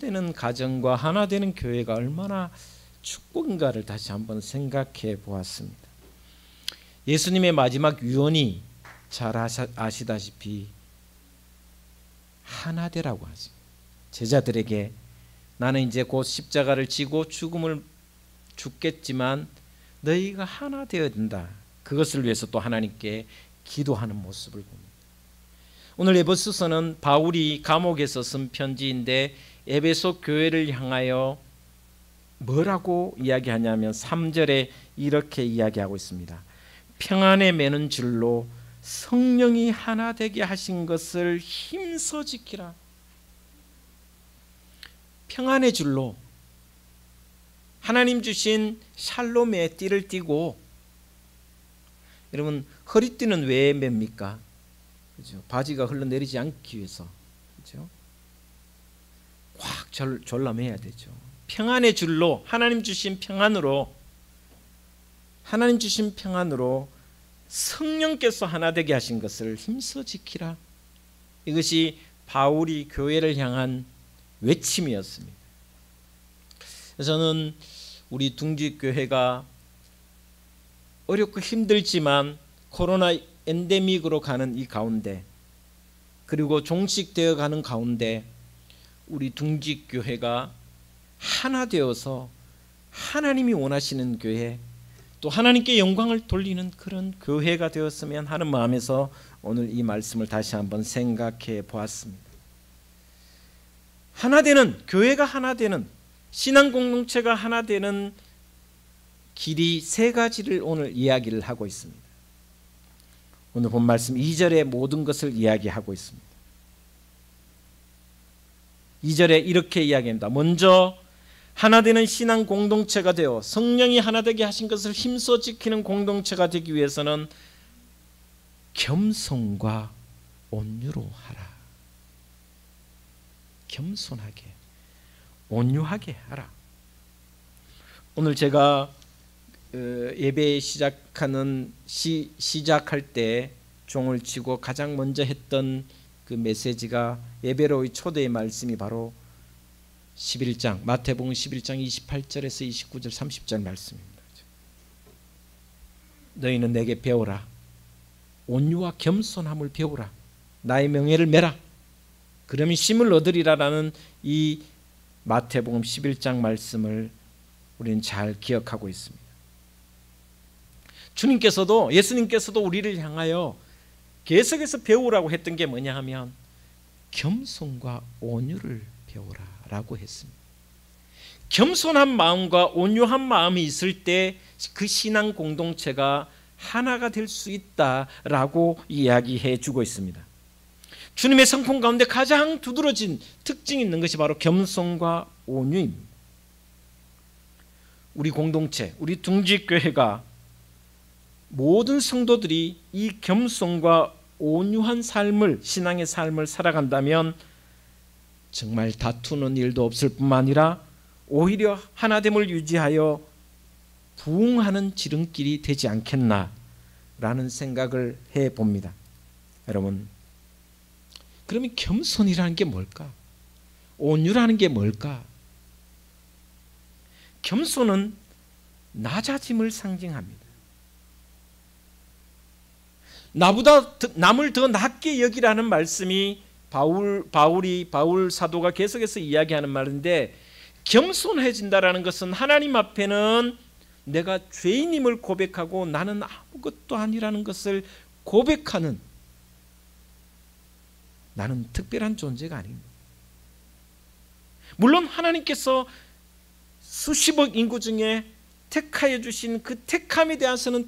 되는 가정과 하나 되는 교회가 얼마나 축복인가를 다시 한번 생각해 보았습니다. 예수님의 마지막 유언이 잘 아시다시피 하나 되라고 하죠. 제자들에게 나는 이제 곧 십자가를 지고 죽겠지만 너희가 하나 되어야 된다. 그것을 위해서 또 하나님께 기도하는 모습을 봅니다. 오늘 에베소서는 바울이 감옥에서 쓴 편지인데 에베소 교회를 향하여 뭐라고 이야기하냐면 3절에 이렇게 이야기하고 있습니다. 평안에 매는 줄로 성령이 하나 되게 하신 것을 힘써 지키라. 평안의 줄로 하나님 주신 샬롬의 띠를 띠고, 여러분 허리띠는 왜 맵니까? 그죠? 바지가 흘러내리지 않기 위해서, 그죠? 꽉 졸라매야 되죠. 평안의 줄로 하나님 주신 평안으로 성령께서 하나 되게 하신 것을 힘써 지키라. 이것이 바울이 교회를 향한 외침이었습니다. 저는 우리 둥지교회가 어렵고 힘들지만 코로나 엔데믹으로 가는 이 가운데, 그리고 종식되어 가는 가운데 우리 둥지교회가 하나 되어서 하나님이 원하시는 교회, 또 하나님께 영광을 돌리는 그런 교회가 되었으면 하는 마음에서 오늘 이 말씀을 다시 한번 생각해 보았습니다. 하나 되는 교회가 하나 되는 신앙 공동체가 하나 되는 길이 세 가지를 오늘 이야기를 하고 있습니다. 오늘 본 말씀 2절에 모든 것을 이야기하고 있습니다. 2절에 이렇게 이야기합니다. 먼저 하나 되는 신앙 공동체가 되어 성령이 하나 되게 하신 것을 힘써 지키는 공동체가 되기 위해서는 겸손과 온유로 하라. 겸손하게, 온유하게 하라. 오늘 제가 예배 시작할 때 종을 치고 가장 먼저 했던 그 메시지가 예배로의 초대의 말씀이 바로 11장 마태복음 11장 28절에서 29절 30절 말씀입니다. 너희는 내게 배우라. 온유와 겸손함을 배우라. 나의 명예를 메라. 그러면 힘을 얻으리라라는 이 마태복음 11장 말씀을 우리는 잘 기억하고 있습니다. 예수님께서도 우리를 향하여 계속해서 배우라고 했던 게 뭐냐 하면 겸손과 온유를 배우라라고 했습니다. 겸손한 마음과 온유한 마음이 있을 때 그 신앙 공동체가 하나가 될 수 있다라고 이야기해 주고 있습니다. 주님의 성품 가운데 가장 두드러진 특징이 있는 것이 바로 겸손과 온유입니다. 우리 공동체, 우리 둥지교회가 모든 성도들이 이 겸손과 온유한 삶을, 신앙의 삶을 살아간다면 정말 다투는 일도 없을 뿐만 아니라 오히려 하나됨을 유지하여 부흥하는 지름길이 되지 않겠나라는 생각을 해봅니다. 여러분, 그러면 겸손이라는 게 뭘까? 온유라는 게 뭘까? 겸손은 낮아짐을 상징합니다. 남을 더 낮게 여기라는 말씀이 바울 사도가 계속해서 이야기하는 말인데, 겸손해진다라는 것은 하나님 앞에는 내가 죄인임을 고백하고 나는 아무것도 아니라는 것을 고백하는, 나는 특별한 존재가 아닙니다. 물론 하나님께서 수십억 인구 중에 택하여 주신 그 택함에 대해서는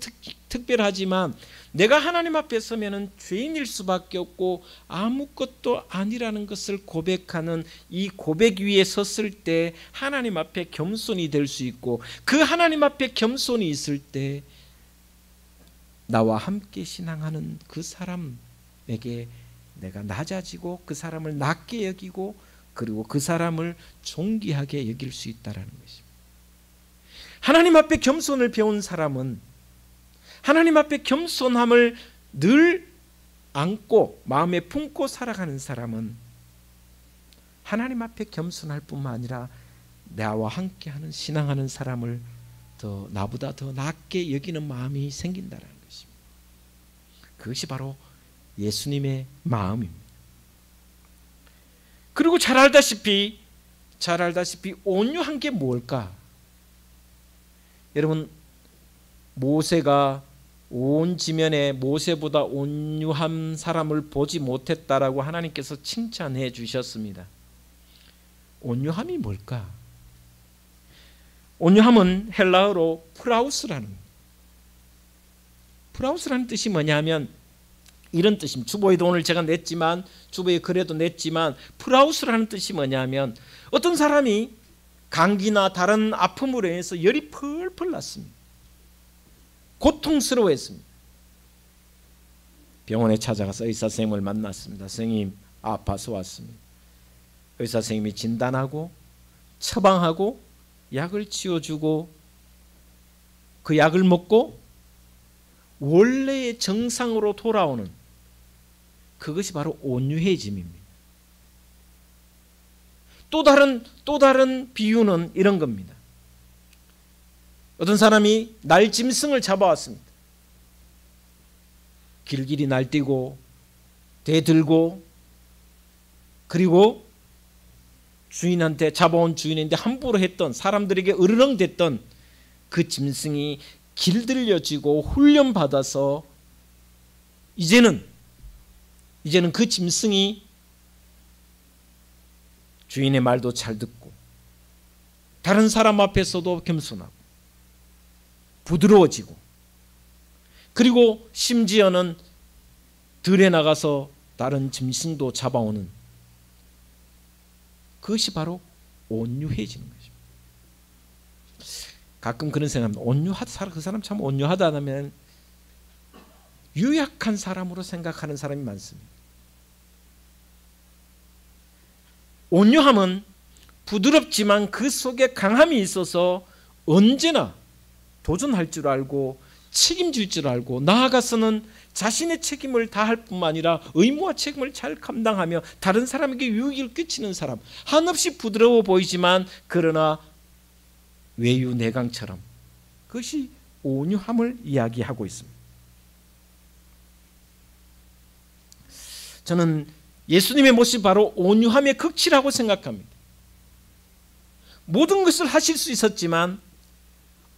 특별하지만 내가 하나님 앞에 서면은 죄인일 수밖에 없고 아무것도 아니라는 것을 고백하는 이 고백 위에 섰을 때 하나님 앞에 겸손이 될 수 있고, 그 하나님 앞에 겸손이 있을 때 나와 함께 신앙하는 그 사람에게 내가 낮아지고 그 사람을 낮게 여기고 그리고 그 사람을 존귀하게 여길 수 있다는 것입니다. 하나님 앞에 겸손을 배운 사람은, 하나님 앞에 겸손함을 늘 안고 마음에 품고 살아가는 사람은 하나님 앞에 겸손할 뿐만 아니라 나와 함께하는 신앙하는 사람을 더 나보다 더 낫게 여기는 마음이 생긴다는 것입니다. 그것이 바로 예수님의 마음입니다. 그리고 잘 알다시피 온유한 게 뭘까? 여러분, 모세가 온 지면에 모세보다 온유한 사람을 보지 못했다라고 하나님께서 칭찬해 주셨습니다. 온유함이 뭘까? 온유함은 헬라어로 프라우스라는 뜻이 뭐냐면 이런 뜻입니다. 주보에도 오늘 제가 냈지만, 주보에 글에도 냈지만, 프라우스라는 뜻이 뭐냐면 어떤 사람이 감기나 다른 아픔으로 인해서 열이 펄펄 났습니다. 고통스러워했습니다. 병원에 찾아가서 의사 선생님을 만났습니다. 선생님, 아파서 왔습니다. 의사 선생님이 진단하고 처방하고 약을 지어주고 그 약을 먹고 원래의 정상으로 돌아오는, 그것이 바로 온유해짐입니다. 또 다른 비유는 이런 겁니다. 어떤 사람이 날짐승을 잡아왔습니다. 길길이 날뛰고 대들고, 그리고 주인한테, 잡아온 주인인데 함부로 했던, 사람들에게 으르렁댔던 그 짐승이 길들여지고 훈련받아서 이제는 그 짐승이 주인의 말도 잘 듣고 다른 사람 앞에서도 겸손하고 부드러워지고, 그리고 심지어는 들에 나가서 다른 짐승도 잡아오는, 그것이 바로 온유해지는 것입니다. 가끔 그런 생각합니다. 그 사람 참 온유하다 하면 유약한 사람으로 생각하는 사람이 많습니다. 온유함은 부드럽지만 그 속에 강함이 있어서 언제나 도전할 줄 알고 책임질 줄 알고, 나아가서는 자신의 책임을 다할 뿐만 아니라 의무와 책임을 잘 감당하며 다른 사람에게 유익을 끼치는 사람, 한없이 부드러워 보이지만 그러나 외유내강처럼, 그것이 온유함을 이야기하고 있습니다. 저는 예수님의 모습이 바로 온유함의 극치라고 생각합니다. 모든 것을 하실 수 있었지만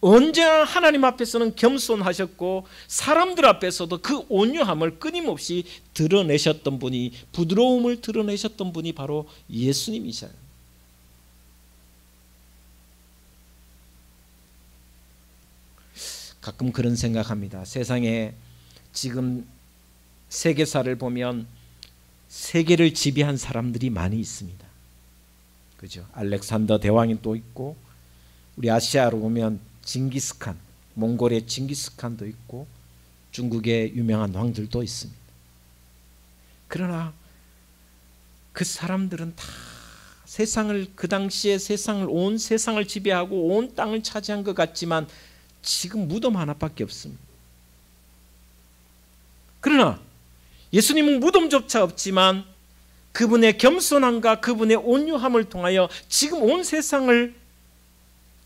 언제나 하나님 앞에서는 겸손하셨고 사람들 앞에서도 그 온유함을 끊임없이 드러내셨던 분이, 부드러움을 드러내셨던 분이 바로 예수님이셔요. 가끔 그런 생각합니다. 세상에 지금 세계사를 보면 세계를 지배한 사람들이 많이 있습니다. 그죠? 알렉산더 대왕이 또 있고, 우리 아시아로 보면 징기스칸, 몽골의 징기스칸도 있고, 중국의 유명한 왕들도 있습니다. 그러나 그 사람들은 다 세상을, 그 당시에 온 세상을 지배하고 온 땅을 차지한 것 같지만 지금 무덤 하나밖에 없습니다. 그러나 예수님은 무덤조차 없지만 그분의 겸손함과 그분의 온유함을 통하여 지금 온 세상을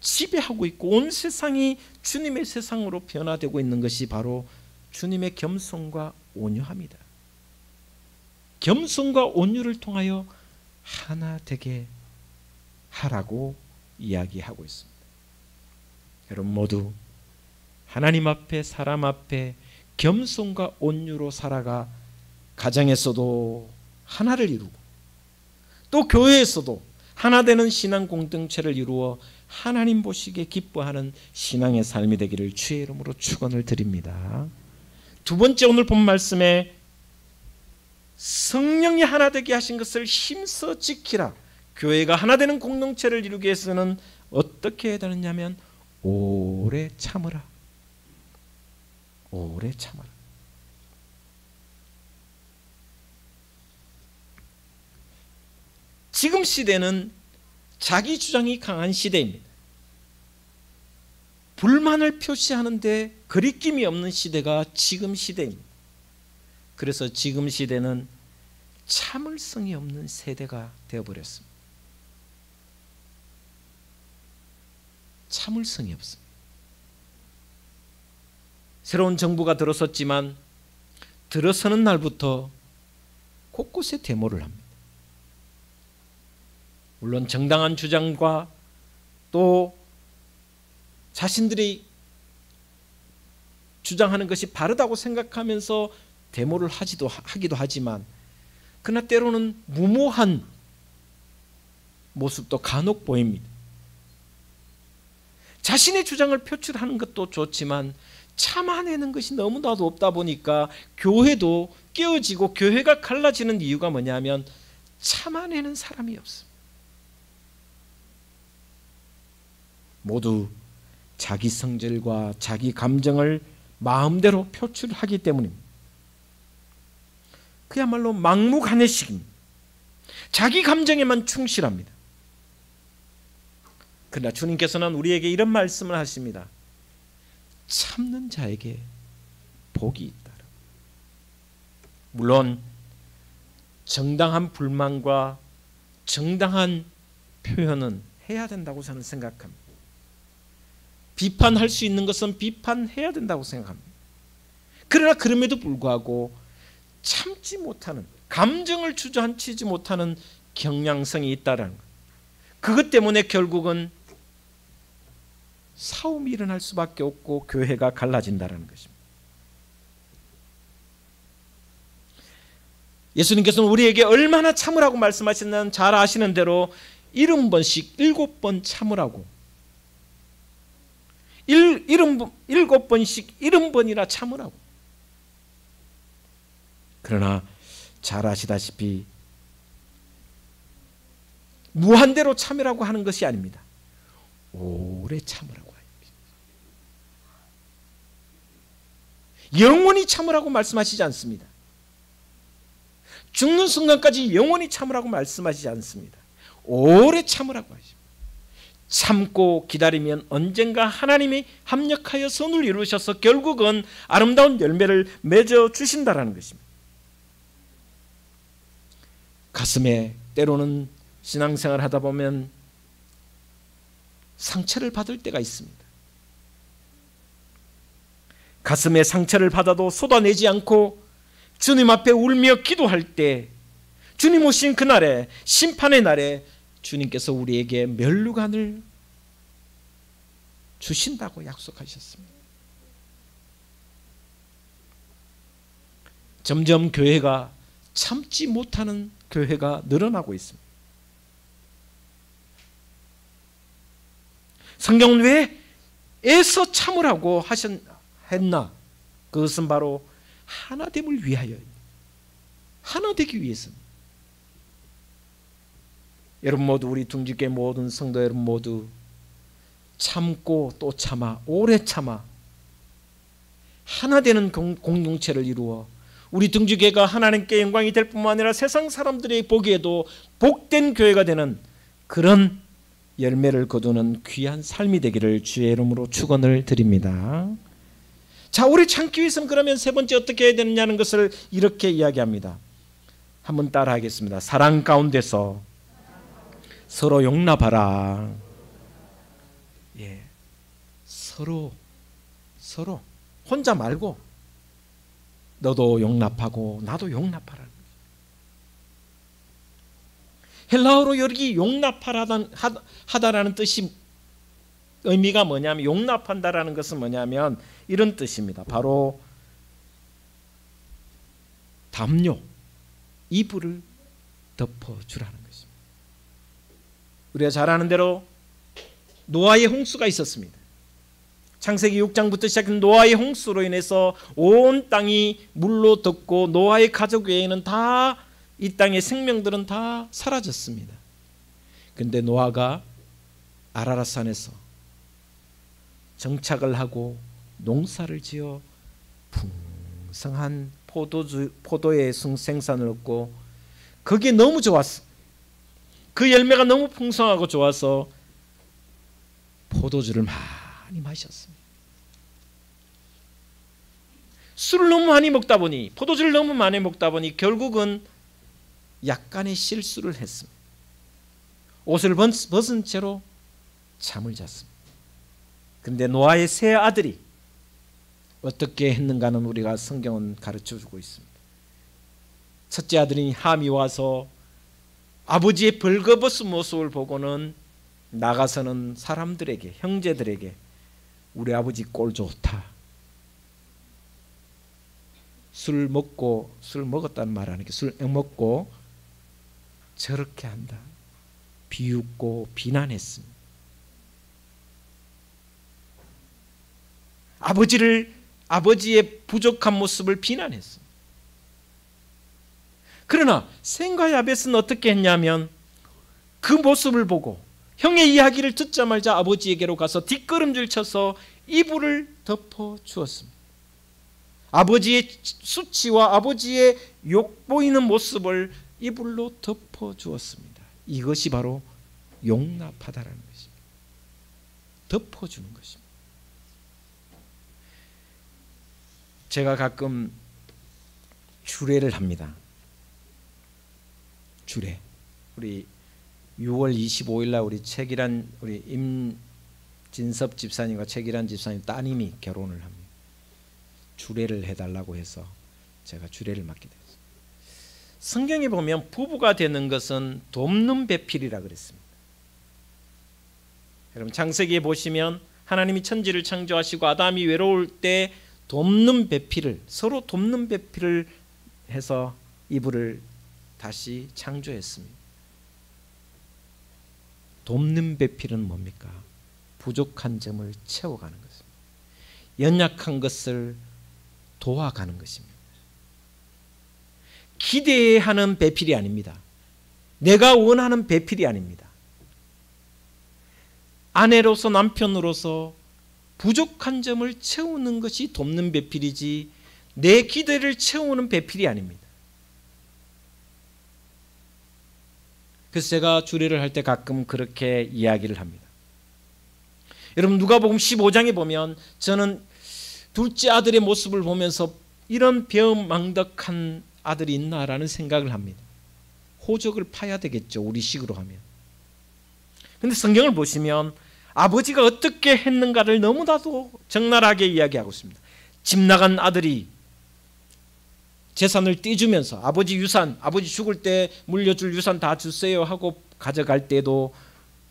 지배하고 있고 온 세상이 주님의 세상으로 변화되고 있는 것이 바로 주님의 겸손과 온유함이다. 겸손과 온유를 통하여 하나 되게 하라고 이야기하고 있습니다. 여러분 모두 하나님 앞에, 사람 앞에 겸손과 온유로 살아가 가정에서도 하나를 이루고 또 교회에서도 하나 되는 신앙 공동체를 이루어 하나님 보시기에 기뻐하는 신앙의 삶이 되기를 주의 이름으로 축원을 드립니다. 두 번째, 오늘 본 말씀에 성령이 하나 되게 하신 것을 힘써 지키라. 교회가 하나 되는 공동체를 이루기 위해서는 어떻게 해야 되느냐면 오래 참으라. 오래 참아라. 지금 시대는 자기 주장이 강한 시대입니다. 불만을 표시하는데 거리낌이 없는 시대가 지금 시대입니다. 그래서 지금 시대는 참을성이 없는 세대가 되어버렸습니다. 참을성이 없습니다. 새로운 정부가 들어섰지만 들어서는 날부터 곳곳에 데모를 합니다. 물론 정당한 주장과 또 자신들이 주장하는 것이 바르다고 생각하면서 데모를 하기도 하지만, 그러나 때로는 무모한 모습도 간혹 보입니다. 자신의 주장을 표출하는 것도 좋지만 참아내는 것이 너무나도 없다 보니까 교회도 깨어지고 교회가 갈라지는 이유가 뭐냐면 참아내는 사람이 없습니다. 모두 자기 성질과 자기 감정을 마음대로 표출하기 때문입니다. 그야말로 막무가내식입니다. 자기 감정에만 충실합니다. 그러나 주님께서는 우리에게 이런 말씀을 하십니다. 참는 자에게 복이 있다. 물론 정당한 불만과 정당한 표현은 해야 된다고 저는 생각합니다. 비판할 수 있는 것은 비판해야 된다고 생각합니다. 그러나 그럼에도 불구하고 참지 못하는, 감정을 주저앉히지 못하는 경향성이 있다라는 것. 그것 때문에 결국은 싸움이 일어날 수밖에 없고 교회가 갈라진다는 것입니다. 예수님께서는 우리에게 얼마나 참으라고 말씀하셨냐면 잘 아시는 대로 70번씩 7번 참으라고, 7번씩 70번이나 참으라고. 그러나 잘 아시다시피 무한대로 참으라고 하는 것이 아닙니다. 오래 참으라고 합니다. 영원히 참으라고 말씀하시지 않습니다. 죽는 순간까지 영원히 참으라고 말씀하시지 않습니다. 오래 참으라고 하십니다. 참고 기다리면 언젠가 하나님이 합력하여 선을 이루셔서 결국은 아름다운 열매를 맺어 주신다라는 것입니다. 가슴에 때로는 신앙생활 하다 보면 상처를 받을 때가 있습니다. 가슴에 상처를 받아도 쏟아내지 않고 주님 앞에 울며 기도할 때, 주님 오신 그날에, 심판의 날에 주님께서 우리에게 면류관을 주신다고 약속하셨습니다. 점점 교회가 참지 못하는 교회가 늘어나고 있습니다. 성경은 왜 애써 참으라고 했나? 그것은 바로 하나됨을 위하여입니다. 하나 되기 위해서입니다. 여러분 모두, 우리 둥지교회 모든 성도 여러분 모두 참고 또 참아, 오래 참아 하나 되는 공동체를 이루어 우리 둥지교회가 하나님께 영광이 될 뿐만 아니라 세상 사람들이 보기에도 복된 교회가 되는 그런 열매를 거두는 귀한 삶이 되기를 주의 이름으로 축원을 드립니다. 자, 오래 참기 위해서는 그러면 세 번째 어떻게 해야 되느냐는 것을 이렇게 이야기합니다. 한번 따라 하겠습니다. 사랑 가운데서 서로 용납하라. 예, 서로 혼자 말고 너도 용납하고 나도 용납하라. 헬라어로 여기 용납하다라는 뜻이 의미가 뭐냐면, 용납한다라는 것은 뭐냐면 이런 뜻입니다. 바로 담요, 이불을 덮어주라는 것입니다. 우리가 잘 아는 대로 노아의 홍수가 있었습니다. 창세기 6장부터 시작한 노아의 홍수로 인해서 온 땅이 물로 덮고 노아의 가족 외에는 다, 이 땅의 생명들은 다 사라졌습니다. 그런데 노아가 아라랏산에서 정착을 하고 농사를 지어 풍성한 포도의 생산을 얻고 그게 너무 좋았어. 그 열매가 너무 풍성하고 좋아서 포도주를 많이 마셨습니다. 술을 너무 많이 먹다 보니, 포도주를 너무 많이 먹다 보니 결국은 약간의 실수를 했습니다. 옷을 벗은 채로 잠을 잤습니다. 그런데 노아의 세 아들이 어떻게 했는가는 우리가 성경은 가르쳐주고 있습니다. 첫째 아들인 함이 와서 아버지의 벌거벗은 모습을 보고는 나가서는 사람들에게, 형제들에게 우리 아버지 꼴 좋다, 술 먹었다는 말 아니게 술 먹고 저렇게 한다, 비웃고 비난했습니다. 아버지의 부족한 모습을 비난했습니다. 그러나 셈과 야벳은 어떻게 했냐면 그 모습을 보고 형의 이야기를 듣자마자 아버지에게로 가서 뒷걸음질 쳐서 이불을 덮어 주었습니다. 아버지의 수치와 아버지의 욕보이는 모습을 이불로 덮어 주었습니다. 이것이 바로 용납하다라는 것입니다. 덮어주는 것입니다. 제가 가끔 주례를 합니다. 주례. 우리 6월 25일 날 우리 최기란, 우리 임진섭 집사님과 최기란 집사님 따님이 결혼을 합니다. 주례를 해달라고 해서 제가 주례를 맡게 됐어요. 성경에 보면 부부가 되는 것은 돕는 배필이라 그랬습니다. 여러분 창세기에 보시면 하나님이 천지를 창조하시고 아담이 외로울 때 돕는 배필을, 서로 돕는 배필을 해서 이불을 다시 창조했습니다. 돕는 배필은 뭡니까? 부족한 점을 채워가는 것입니다. 연약한 것을 도와가는 것입니다. 기대하는 배필이 아닙니다. 내가 원하는 배필이 아닙니다. 아내로서 남편으로서 부족한 점을 채우는 것이 돕는 배필이지 내 기대를 채우는 배필이 아닙니다. 그래서 제가 주례를 할 때 가끔 그렇게 이야기를 합니다. 여러분 누가복음 15장에 보면 저는 둘째 아들의 모습을 보면서 이런 배은망덕한 아들이 있나라는 생각을 합니다. 호적을 파야 되겠죠, 우리식으로 하면. 그런데 성경을 보시면 아버지가 어떻게 했는가를 너무나도 적나라하게 이야기하고 있습니다. 집 나간 아들이 재산을 떼주면서 아버지 유산, 아버지 죽을 때 물려줄 유산 다 주세요 하고 가져갈 때도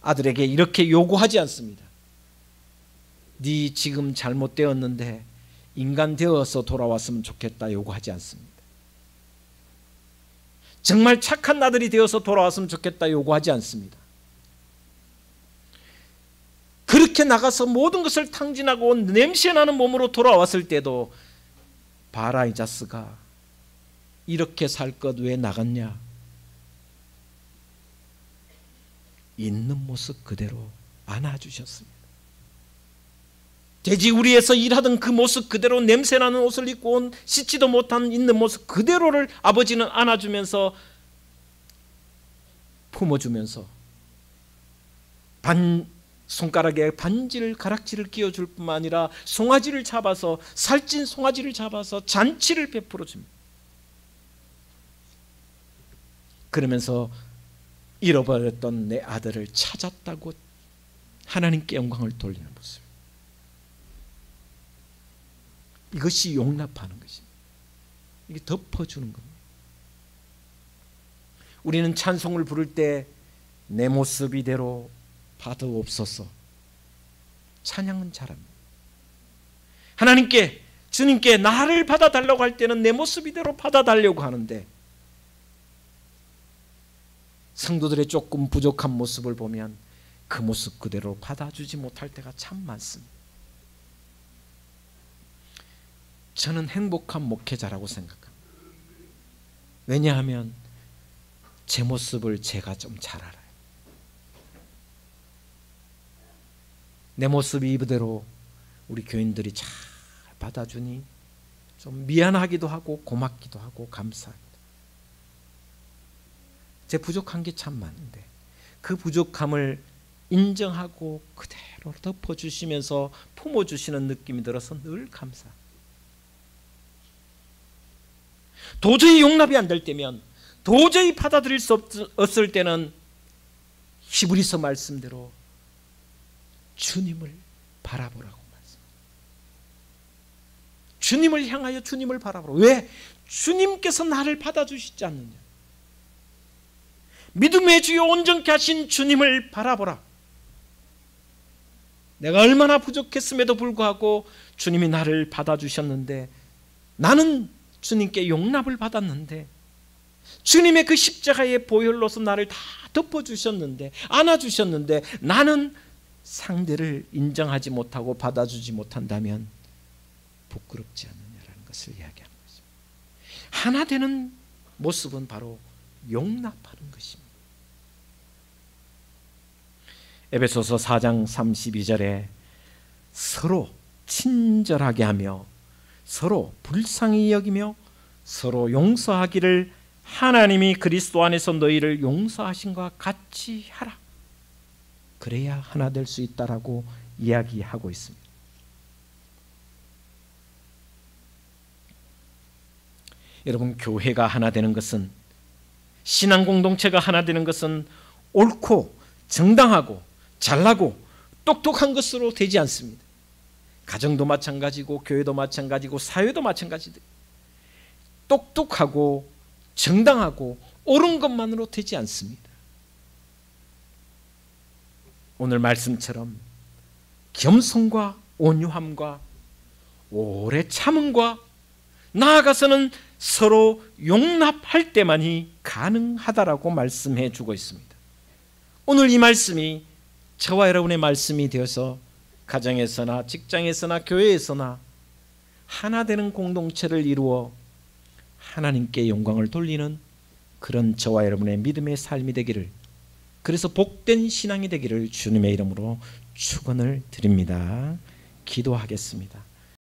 아들에게 이렇게 요구하지 않습니다. 네 지금 잘못되었는데 인간 되어서 돌아왔으면 좋겠다 요구하지 않습니다. 정말 착한 아들이 되어서 돌아왔으면 좋겠다 요구하지 않습니다. 그렇게 나가서 모든 것을 탕진하고 냄새나는 몸으로 돌아왔을 때도 봐라 이 자스가 이렇게 살 것 왜 나갔냐, 있는 모습 그대로 안아주셨습니다. 돼지우리에서 일하던 그 모습 그대로 냄새나는 옷을 입고 온 씻지도 못한 있는 모습 그대로를 아버지는 안아주면서 품어주면서 손가락에 반지를 가락지를 끼워줄 뿐만 아니라 송아지를 잡아서 살찐 송아지를 잡아서 잔치를 베풀어 줍니다. 그러면서 잃어버렸던 내 아들을 찾았다고 하나님께 영광을 돌리는 모습. 이것이 용납하는 것입니다. 이게 덮어주는 겁니다. 우리는 찬송을 부를 때 내 모습 이대로 받아옵소서 찬양은 잘합니다. 하나님께, 주님께 나를 받아달라고 할 때는 내 모습 이대로 받아달라고 하는데 성도들의 조금 부족한 모습을 보면 그 모습 그대로 받아주지 못할 때가 참 많습니다. 저는 행복한 목회자라고 생각합니다. 왜냐하면 제 모습을 제가 좀 잘 알아요. 내 모습이 이대로 우리 교인들이 잘 받아주니 좀 미안하기도 하고 고맙기도 하고 감사하기도. 제 부족한 게 참 많은데 그 부족함을 인정하고 그대로 덮어주시면서 품어주시는 느낌이 들어서 늘 감사합니다. 도저히 용납이 안 될 때면, 도저히 받아들일 수 없을 때는 히브리서 말씀대로 주님을 바라보라고 말씀합니다. 주님을 향하여 주님을 바라보라. 왜? 주님께서 나를 받아주시지 않느냐. 믿음의 주여 온전케 하신 주님을 바라보라. 내가 얼마나 부족했음에도 불구하고 주님이 나를 받아주셨는데, 나는 주님께 용납을 받았는데, 주님의 그 십자가의 보혈로서 나를 다 덮어주셨는데, 안아주셨는데, 나는 상대를 인정하지 못하고 받아주지 못한다면 부끄럽지 않느냐라는 것을 이야기하는 것입니다. 하나 되는 모습은 바로 용납하는 것입니다. 에베소서 4장 32절에 서로 친절하게 하며 서로 불쌍히 여기며 서로 용서하기를 하나님이 그리스도 안에서 너희를 용서하신 것과 같이 하라. 그래야 하나 될 수 있다라고 이야기하고 있습니다. 여러분, 교회가 하나 되는 것은, 신앙 공동체가 하나 되는 것은 옳고 정당하고 잘나고 똑똑한 것으로 되지 않습니다. 가정도 마찬가지고 교회도 마찬가지고 사회도 마찬가지다. 똑똑하고 정당하고 옳은 것만으로 되지 않습니다. 오늘 말씀처럼 겸손과 온유함과 오래 참음과 나아가서는 서로 용납할 때만이 가능하다라고 말씀해 주고 있습니다. 오늘 이 말씀이 저와 여러분의 말씀이 되어서 가정에서나 직장에서나 교회에서나 하나 되는 공동체를 이루어 하나님께 영광을 돌리는 그런 저와 여러분의 믿음의 삶이 되기를, 그래서 복된 신앙이 되기를 주님의 이름으로 축원을 드립니다. 기도하겠습니다.